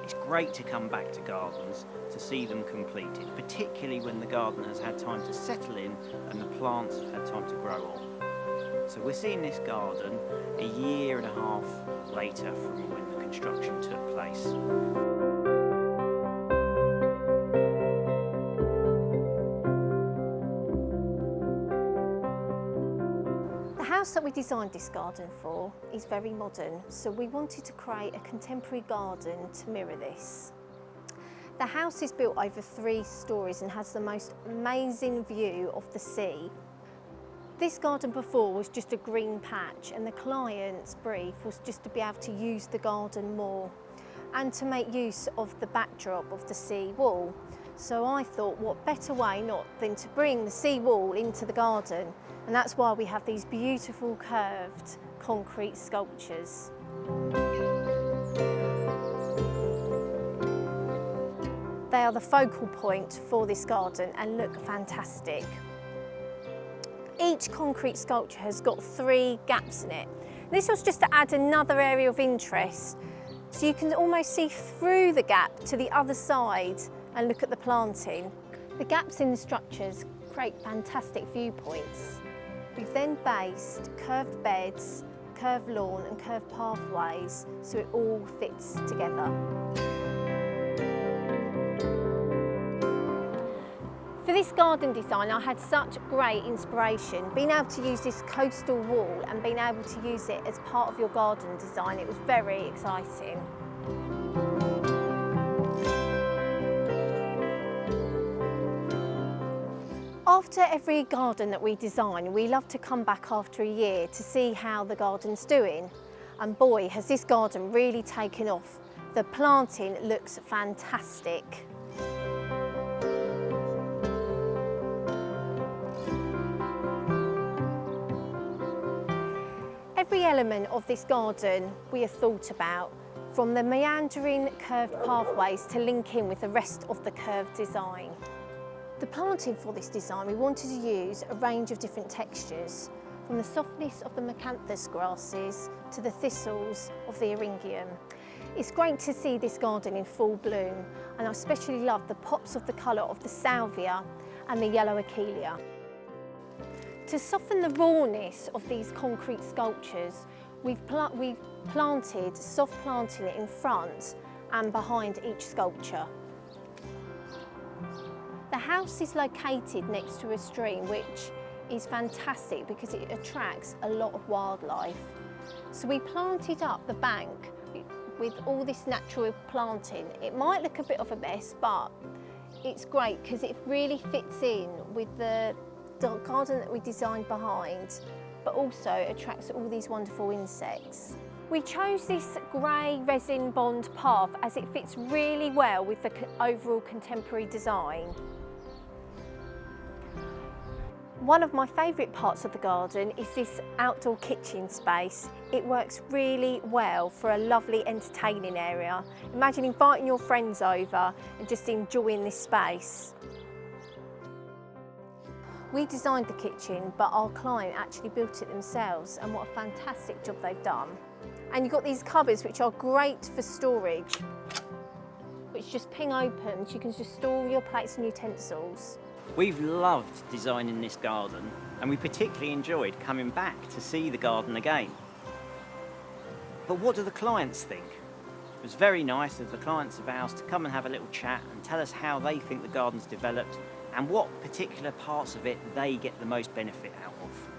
It's great to come back to gardens to see them completed, particularly when the garden has had time to settle in and the plants have had time to grow on. So we're seeing this garden a year and a half later from when the construction took place. The house that we designed this garden for is very modern, so we wanted to create a contemporary garden to mirror this. The house is built over 3 stories and has the most amazing view of the sea. This garden before was just a green patch, and the client's brief was just to be able to use the garden more and to make use of the backdrop of the sea wall. So I thought, what better way not than to bring the sea wall into the garden, and that's why we have these beautiful curved concrete sculptures. They are the focal point for this garden and look fantastic. Each concrete sculpture has got 3 gaps in it. This was just to add another area of interest, so you can almost see through the gap to the other side and look at the planting. The gaps in the structures create fantastic viewpoints. We've then based curved beds, curved lawn and curved pathways so it all fits together. For this garden design, I had such great inspiration. Being able to use this coastal wall and being able to use it as part of your garden design, it was very exciting. After every garden that we design, we love to come back after a year to see how the garden's doing. And boy, has this garden really taken off. The planting looks fantastic. Every element of this garden we have thought about, from the meandering curved pathways to link in with the rest of the curved design. The planting for this design, we wanted to use a range of different textures, from the softness of the macranthus grasses to the thistles of the eryngium. It's great to see this garden in full bloom, and I especially love the pops of the colour of the salvia and the yellow achillea. To soften the rawness of these concrete sculptures, we've planted soft planting in front and behind each sculpture. The house is located next to a stream, which is fantastic because it attracts a lot of wildlife. So we planted up the bank with all this natural planting. It might look a bit of a mess, but it's great because it really fits in with the garden that we designed behind, but also attracts all these wonderful insects. We chose this grey resin bond path as it fits really well with the overall contemporary design. One of my favourite parts of the garden is this outdoor kitchen space. It works really well for a lovely entertaining area. Imagine inviting your friends over and just enjoying this space. We designed the kitchen, but our client actually built it themselves, and what a fantastic job they've done. And you've got these cupboards which are great for storage, which just ping open, so you can just store all your plates and utensils. We've loved designing this garden, and we particularly enjoyed coming back to see the garden again. But what do the clients think? It was very nice of the clients of ours to come and have a little chat and tell us how they think the garden's developed and what particular parts of it they get the most benefit out of.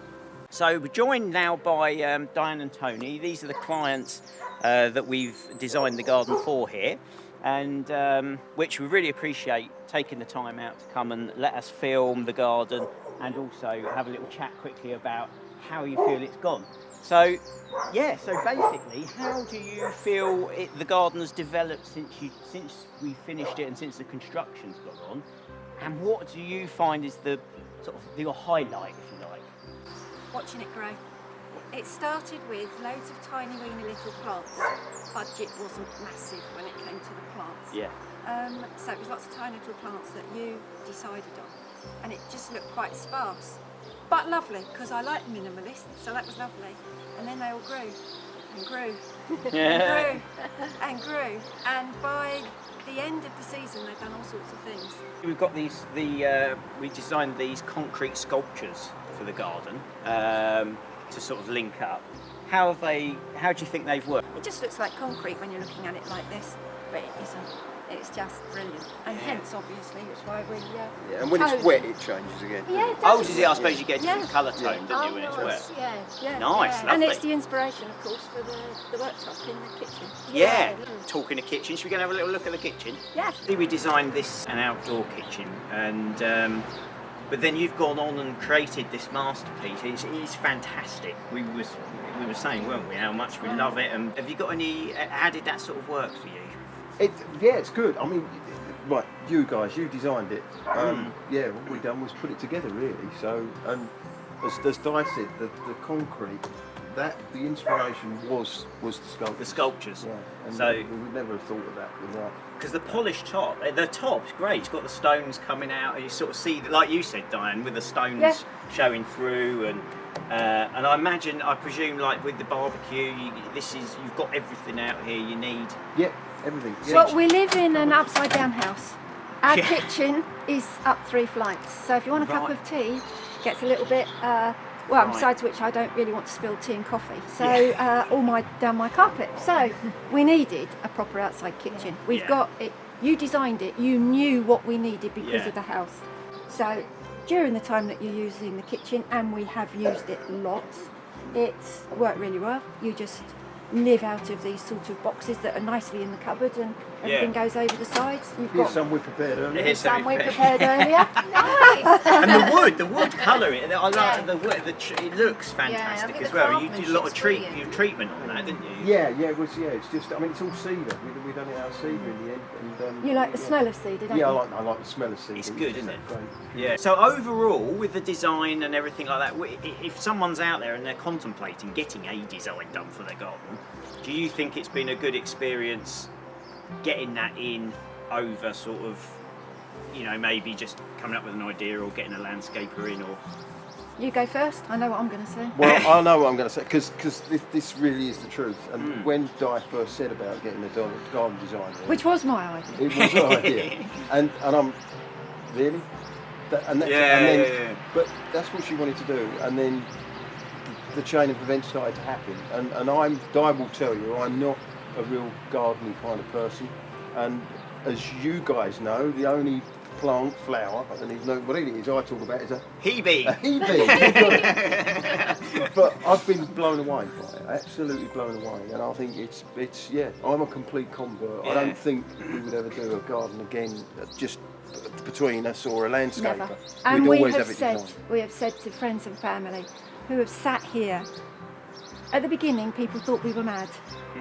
So we're joined now by Diane and Tony. These are the clients that we've designed the garden for here, and which we really appreciate taking the time out to come and let us film the garden and also have a little chat quickly about how you feel it's gone. So yeah, so basically, how do you feel the garden has developed since we finished it and since the construction's gone on? And what do you find is the sort of your highlight, if you like? Watching it grow. It started with loads of tiny weeny little plants. Budget wasn't massive when it came to the plants. Yeah. So it was lots of tiny little plants that you decided on, and it just looked quite sparse, but lovely because I like minimalists, so that was lovely. And then they all grew and grew and grew and grew, and by the end of the season, they've done all sorts of things. We've got we designed these concrete sculptures for the garden to sort of link up. How do you think they've worked? It just looks like concrete when you're looking at it like this, but it isn't. It's just brilliant, and hence, obviously, it's why we. Yeah, and when it's wet, it changes again. Yeah, it Oh, does. does it? I suppose you get a different Yeah. colour tone, don't you, when it's wet? Yeah, Nice, and lovely. it's the inspiration, of course, for the worktop in the kitchen. Yeah. Talking of kitchen, should we go and have a little look at the kitchen? Yeah. We designed this an outdoor kitchen, and but then you've gone on and created this masterpiece. It's fantastic. We were saying, weren't we, how much we love it. And have you got any? How did that sort of work for you? Yeah, it's good. I mean, right, you guys, you designed it. Yeah, what we've done was put it together, really. So, and as Di said, the concrete, the inspiration was the sculpture. The sculptures. Yeah, and So we would never have thought of that without. because the polished top, the top's great. It's got the stones coming out, and you sort of see, like you said, Diane, with the stones showing through, and I presume, like with the barbecue, you've got everything out here you need. Yeah, everything. Yeah. Well, we live in an upside down house. Our kitchen is up 3 flights, so if you want a cup Right. of tea, gets a little bit. Right. Besides which, I don't really want to spill tea and coffee, so all down my carpet. So we needed a proper outside kitchen. We've got it. You designed it. You knew what we needed because of the house. So during the time that you're using the kitchen, and we have used it lots, it's worked really well. You just live out of these sort of boxes that are nicely in the cupboard, and everything goes over the sides. You've Here's got some we prepared earlier. Here's some some we prepared earlier. Nice. And the wood colour, I like the wood. It looks I fantastic think as the well. You did a lot of craftsmanship's brilliant. treatment on that, didn't you? Yeah, it was. Yeah, it's just. I mean, it's all cedar. We done it out of cedar in the end. And, You like the smell of cedar, don't Yeah, you? I like the smell of cedar. It's good, isn't it? Great. Yeah. So overall, with the design and everything like that, if someone's out there and they're contemplating getting a design done for their garden, do you think it's been a good experience getting that in over sort of, maybe just coming up with an idea or getting a landscaper in, or? You go first. I know what I'm going to say. Well, I know what I'm going to say because this really is the truth. And when Di first said about getting the garden design, Which was my idea. it was an idea, and I'm really, but that's what she wanted to do, and then the chain of events started to happen, and Di will tell you, I'm not a real gardening kind of person, and as you guys know, the only flower, I don't even know what it is, I talk about is a Hebe. But I've been blown away by it, absolutely blown away, and I think it's I'm a complete convert. I don't think we would ever do a garden again just between us or a landscaper. Never. And We'd we always have have it said, designed. to friends and family who have sat here. At the beginning, people thought we were mad.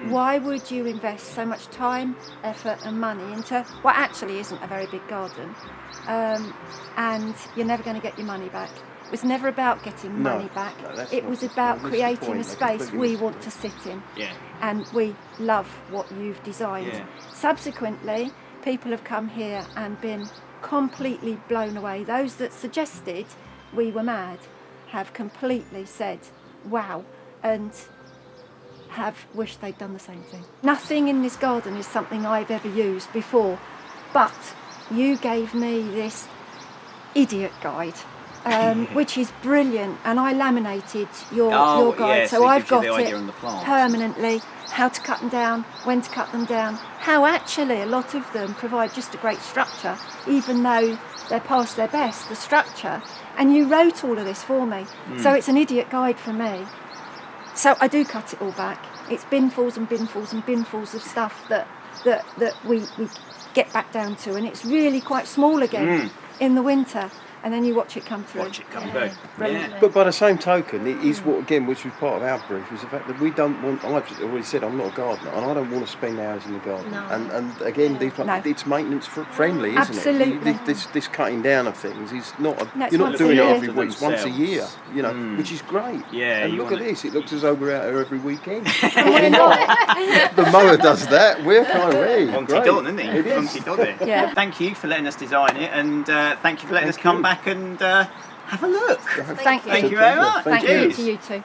Why would you invest so much time, effort, and money into what actually isn't a very big garden, and you're never going to get your money back? It was never about getting money back. No, that's it not was the- about that's the creating point. a They space completely we missed want it. to sit in. Yeah. And we love what you've designed. Yeah. Subsequently, people have come here and been completely blown away. Those that suggested we were mad have completely said, wow, and have wished they'd done the same thing. Nothing in this garden is something I've ever used before, but you gave me this idiot guide. Which is brilliant, and I laminated your guide, yeah, so it I've gives you got the idea it on the plants. permanently, how to cut them down, when to cut them down, how actually a lot of them provide just a great structure, even though they're past their best, the structure, and you wrote all of this for me, so it's an idiot guide for me. So I do cut it all back. It's binfuls and binfuls and binfuls of stuff that we get back down to, and it's really quite small again in the winter. And then you watch it come through. Watch it come through. Brilliant. Yeah. But by the same token, it is what, again, which was part of our brief, was the fact that we don't want, I've already said I'm not a gardener, and I don't want to spend hours in the garden. No. And again, No. it's maintenance friendly, isn't Absolutely. it? This cutting down of things is not, No, it's you're not once doing a it year. every week, it's once a year, which is great. Yeah, And you look at want it- this, it looks as though we're out here every weekend. We're not. The mower does that, we're kind of ready. Monty Great. Don, isn't he? It is. Monty Don it. Yeah. Thank you for letting us design it, and thank you for letting us Thank come you. back and have a look. Thank you. Thank you very much. Thank you Cheers. to you too.